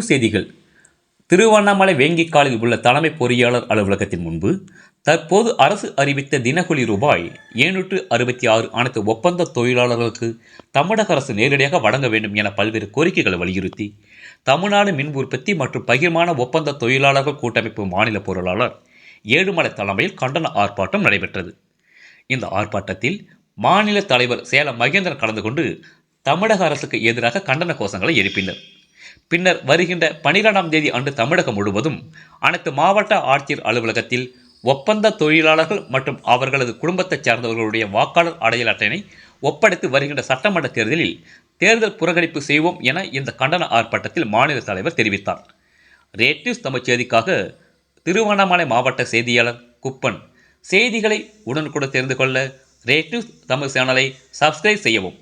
News செய்திகள். திருவண்ணாமலை வேங்கிக்காலில் உள்ள தலைமை பொறியாளர் அலுவலகத்தின் முன்பு தற்போது அரசு அறிவித்த தினக்கூலி ரூபாய் 766 அனைத்து ஒப்பந்த தொழிலாளர்களுக்கு தமிழக அரசு நேரடியாக வழங்க வேண்டும் என பல்வேறு கோரிக்கைகளை வலியுறுத்தி தமிழ்நாடு மின் உற்பத்தி மற்றும் பகிர்மான ஒப்பந்த தொழிலாளர்கள் கூட்டமைப்பு மாநில பொருளாளர் ஏழுமலை தலைமையில் கண்டன ஆர்ப்பாட்டம் நடைபெற்றது. இந்த ஆர்ப்பாட்டத்தில் மாநில தலைவர் சேலம் மகேந்திரன் கலந்து கொண்டு தமிழக அரசுக்கு எதிராக கண்டன கோஷங்களை எழுப்பினர். பின்னர் வருகின்ற 12ஆம் தேதி அன்று தமிழகம் முழுவதும் அனைத்து மாவட்ட ஆட்சியர் அலுவலகத்தில் ஒப்பந்த தொழிலாளர்கள் மற்றும் அவர்களது குடும்பத்தைச் சேர்ந்தவர்களுடைய வாக்காளர் அடையாள அட்டையினை ஒப்படைத்து வருகின்ற சட்டமன்ற தேர்தலில் தேர்தல் புறக்கணிப்பு செய்வோம் என இந்த கண்டன ஆர்ப்பாட்டத்தில் மாநில தலைவர் தெரிவித்தார். ரேட் நியூஸ் தமிழ் செய்திக்காக திருவண்ணாமலை மாவட்ட செய்தியாளர் குப்பன். செய்திகளை உடனுக்குடன் தெரிந்து கொள்ள ரேட் நியூஸ் தமிழ் சேனலை சப்ஸ்கிரைப் செய்யவும்.